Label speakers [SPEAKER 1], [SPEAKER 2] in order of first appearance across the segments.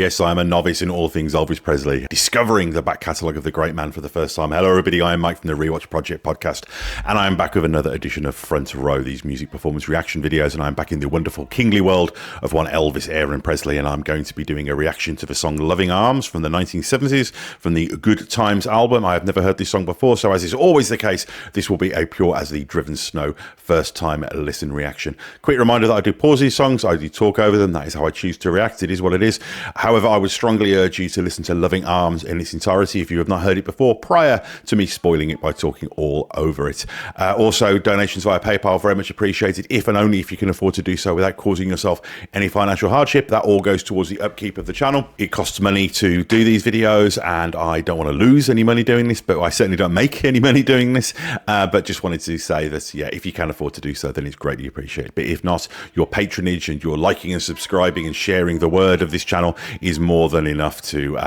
[SPEAKER 1] Yes, I am a novice in all things Elvis Presley, discovering the back catalogue of the great man for the first time. Hello, everybody. I am Mike from the Rewatch Project podcast, and I am back with another edition of Front Row, these music performance reaction videos, and I'm back in the wonderful kingly world of one Elvis, Aaron Presley, and I'm going to be doing a reaction to the song Loving Arms from the 1970s, from the Good Times album. I have never heard this song before, so as is always the case, this will be a pure as the driven snow first time listen reaction. Quick reminder that I do pause these songs, I do talk over them, that is how I choose to react. It is what it is. However, I would strongly urge you to listen to Loving Arms in its entirety if you have not heard it before, prior to me spoiling it by talking all over it. Also, donations via PayPal, very much appreciated, if and only if you can afford to do so without causing yourself any financial hardship. That all goes towards the upkeep of the channel. It costs money to do these videos, and I don't want to lose any money doing this, but I certainly don't make any money doing this. But just wanted to say that, yeah, if you can afford to do so, then it's greatly appreciated. But if not, your patronage and your liking and subscribing and sharing the word of this channel is more than enough to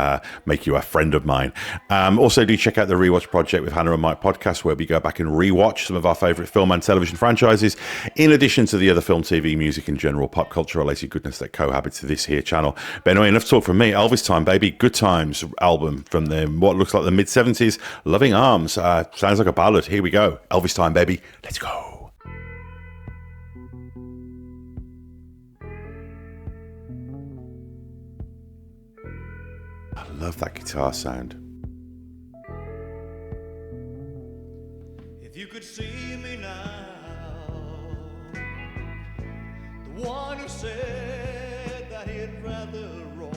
[SPEAKER 1] make you a friend of mine. Also, do check out the Rewatch Project with Hannah and Mike podcast, where we go back and rewatch some of our favourite film and television franchises, in addition to the other film, TV, music, and general pop culture related goodness that cohabits this here channel. But anyway, enough talk from me. Elvis time, baby. Good Times album from the what looks like the mid-70s. Loving Arms. Sounds like a ballad. Here we go. Elvis time, baby. Let's go. I love that guitar sound.
[SPEAKER 2] If you could see me now, the one who said that he'd rather roam.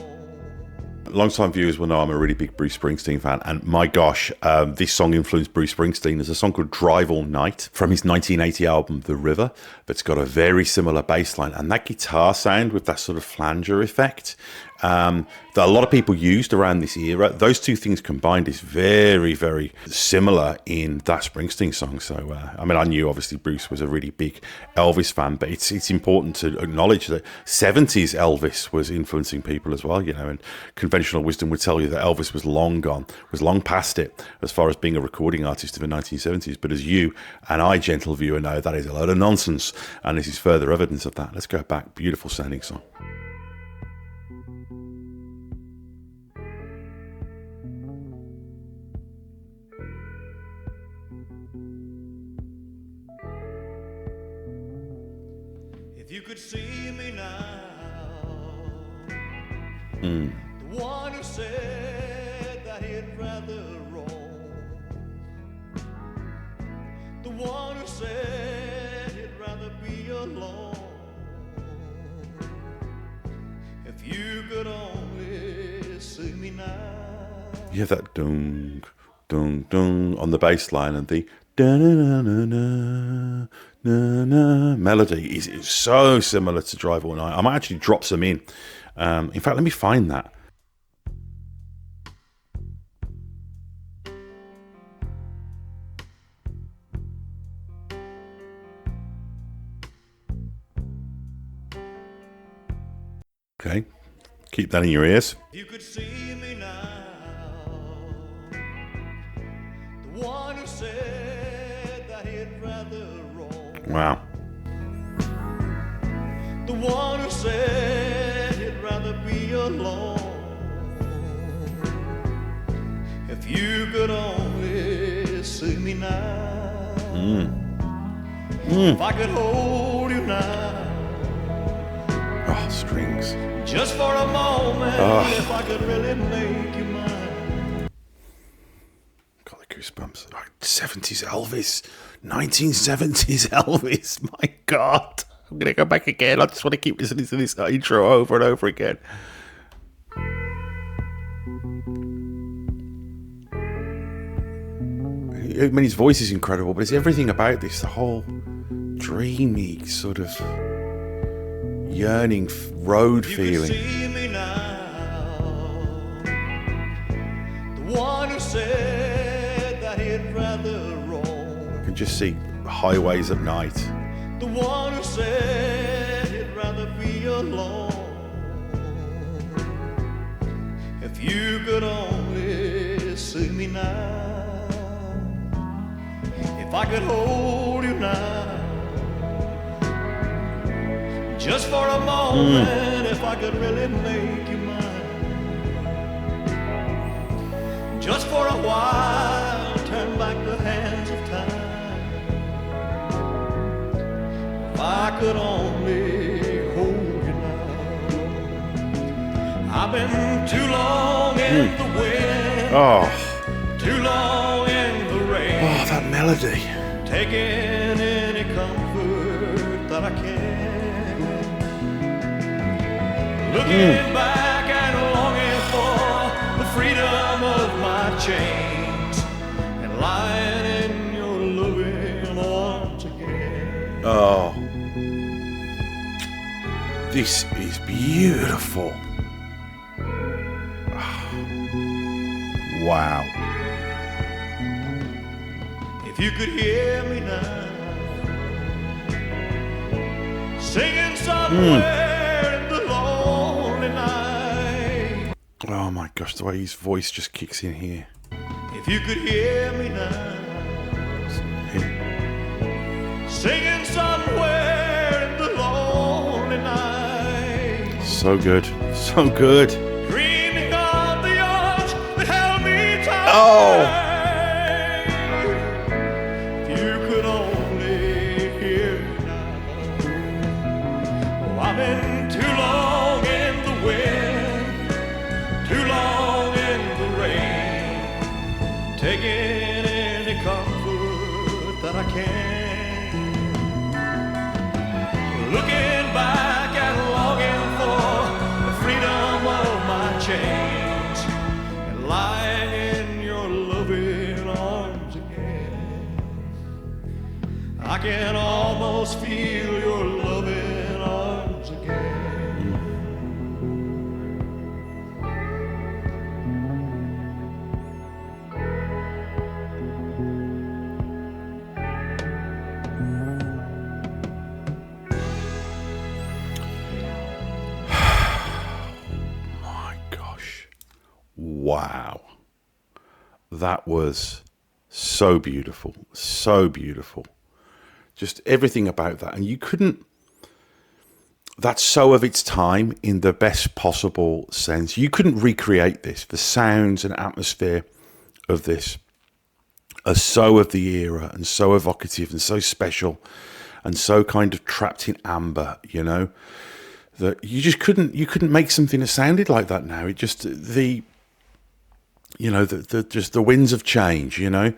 [SPEAKER 1] Long-time viewers will know I'm a really big Bruce Springsteen fan, and my gosh, this song influenced Bruce Springsteen. There's a song called Drive All Night from his 1980 album The River that's got a very similar bass line, and that guitar sound with that sort of flanger effect that a lot of people used around this era, those two things combined is very, very similar in that Springsteen song. So, I mean, I knew obviously Bruce was a really big Elvis fan, but it's important to acknowledge that 70s Elvis was influencing people as well, you know, and conventional wisdom would tell you that Elvis was long gone, was long past it as far as being a recording artist of the 1970s. But as you and I, gentle viewer, know, that is a load of nonsense, and this is further evidence of that. Let's go back. Beautiful sounding song.
[SPEAKER 2] If you could see me now, the one who said that he'd rather roam, the one who said he'd rather be alone. If you could only see me now.
[SPEAKER 1] You have that dung, dung, dung on the bass line, and the da-na-na-na-na, na-na melody is so similar to Drive All Night. I might actually drop some in. In fact, let me find that. Okay, keep that in your ears.
[SPEAKER 2] You could see me now, the one who said that he'd rather roam.
[SPEAKER 1] Wow.
[SPEAKER 2] The one who said he'd rather be alone. If you could only see me now, if I could hold you now.
[SPEAKER 1] Oh, strings.
[SPEAKER 2] Just for a moment, if I could really make you mine.
[SPEAKER 1] Got the goosebumps. 70s Elvis. 1970s Elvis. My God. I'm going to go back again. I just want to keep listening to this intro over and over again. I mean, his voice is incredible, but it's everything about this. The whole dreamy sort of yearning road feeling.
[SPEAKER 2] You could see me now, the one who said that he'd rather roam.
[SPEAKER 1] I can just see highways at night.
[SPEAKER 2] The one who said he'd rather be alone. If you could only see me now, if I could hold you now. Just for a moment, if I could really make you mine. just for a while, turn back the hands of time. If I could only hold you now. I've been too long in the wind, too long in the rain.
[SPEAKER 1] Oh, that melody.
[SPEAKER 2] Taking any comfort that I can. Looking back and longing for the freedom of my chains and lying in your loving arms again.
[SPEAKER 1] Oh, this is beautiful. Wow.
[SPEAKER 2] If you could hear me now, singing somewhere in the lonely night.
[SPEAKER 1] Oh my gosh, the way his voice just kicks in here.
[SPEAKER 2] If you could hear me now, singing somewhere in the lonely night.
[SPEAKER 1] So good, so good.
[SPEAKER 2] Dreaming of the arms that held me tight.
[SPEAKER 1] Oh.
[SPEAKER 2] If you could only hear me now. Oh, I've been too long in the wind, too long in the rain, taking any comfort that I can. Looking back and longing for the freedom of my chains and lying in your loving arms again. I can almost feel your loving arms again.
[SPEAKER 1] Wow. That was so beautiful. So beautiful. Just everything about that. And you couldn't... That's so of its time in the best possible sense. You couldn't recreate this. The sounds and atmosphere of this are so of the era and so evocative and so special and so kind of trapped in amber, you know, that you just couldn't make something that sounded like that now. It just... just the winds of change, you know,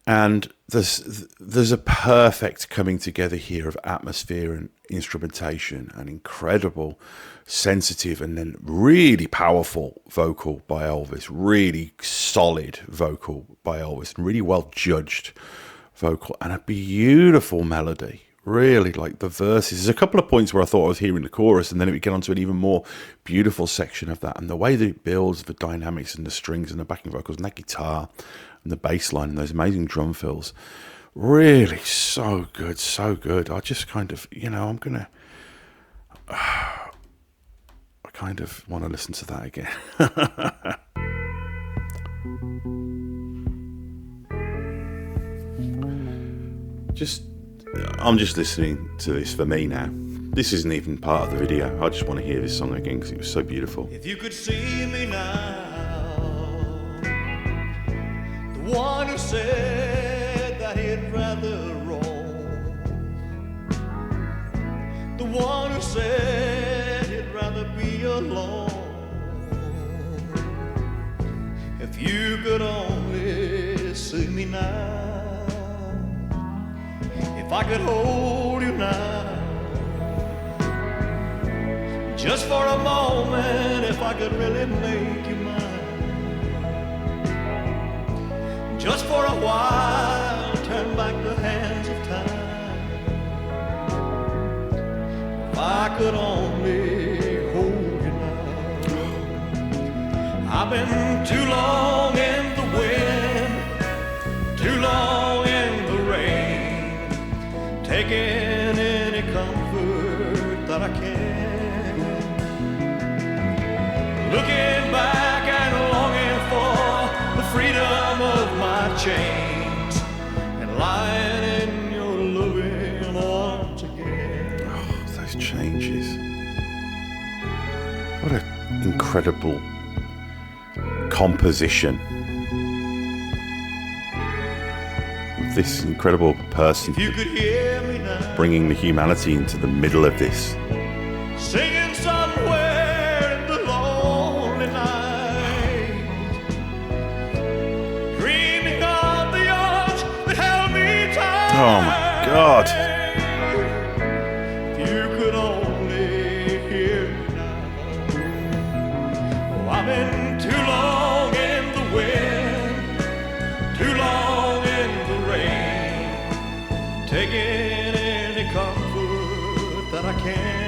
[SPEAKER 1] and there's a perfect coming together here of atmosphere and instrumentation and incredible, sensitive, and then really powerful vocal by Elvis, really solid vocal by Elvis, and really well judged vocal, and a beautiful melody. Really, like the verses. There's a couple of points where I thought I was hearing the chorus, and then it would get onto an even more beautiful section of that. And the way that it builds the dynamics and the strings and the backing vocals and that guitar and the bass line and those amazing drum fills. Really so good, so good. I just kind of, I kind of want to listen to that again. I'm just listening to this for me now. This isn't even part of the video. I just want to hear this song again because it was so beautiful.
[SPEAKER 2] If you could see me now, the one who said that he'd rather roam, the one who said he'd rather be alone. If you could only see me now, if I could hold you now, just for a moment, if I could really make you mine, just for a while, turn back the hands of time. If I could only hold you now. I've been too long in the wind, too long in the rain, taking any comfort that I can. Looking back and longing for the freedom of my chains and lying in your loving arms again.
[SPEAKER 1] Oh, those changes. What an incredible composition. this incredible person
[SPEAKER 2] If you could hear me now,
[SPEAKER 1] bringing the humanity into the middle of this.
[SPEAKER 2] singing somewhere in the lonely night, dreaming of the arms that held me tight.
[SPEAKER 1] Oh my God.
[SPEAKER 2] If you could only hear me now. Oh, I've been too long in the wind, too long in the rain, taking any comfort that I can.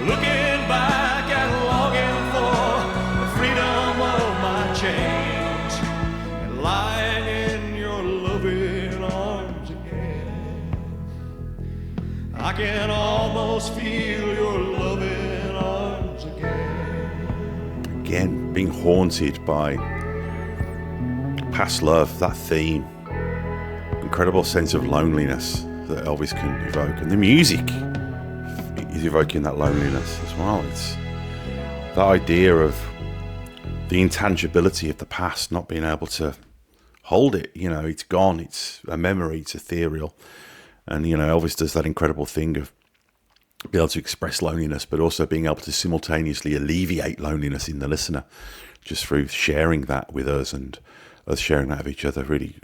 [SPEAKER 2] Looking back and longing for the freedom of my chains, and lying in your loving arms again. I can almost feel your loving arms again.
[SPEAKER 1] Again, being haunted by past love, that theme. Incredible sense of loneliness that Elvis can evoke. And the music is evoking that loneliness as well. It's that idea of the intangibility of the past, not being able to hold it. You know, it's gone. It's a memory. It's ethereal. And, you know, Elvis does that incredible thing of being able to express loneliness, but also being able to simultaneously alleviate loneliness in the listener just through sharing that with us and us sharing that with each other. Really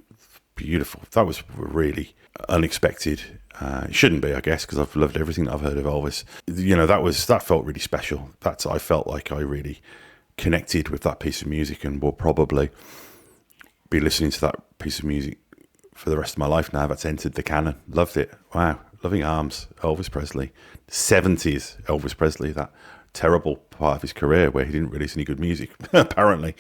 [SPEAKER 1] beautiful. That was really unexpected. It shouldn't be, I guess, because I've loved everything that I've heard of Elvis. You know, that felt really special. I felt like I really connected with that piece of music, and will probably be listening to that piece of music for the rest of my life now. That's entered the canon. Loved it. Wow. Loving Arms, Elvis Presley. 70s Elvis Presley, that terrible part of his career where he didn't release any good music, apparently.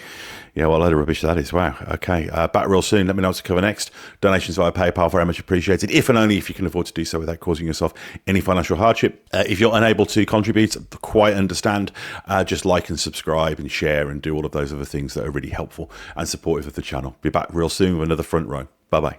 [SPEAKER 1] Yeah, well, a load of rubbish that is. Wow. Okay, back real soon. Let me know what to cover next. Donations via PayPal, very much appreciated, if and only if you can afford to do so without causing yourself any financial hardship. If you're unable to contribute, quite understand. Just like and subscribe and share and do all of those other things that are really helpful and supportive of the channel. Be back real soon with another Front Row. Bye-bye.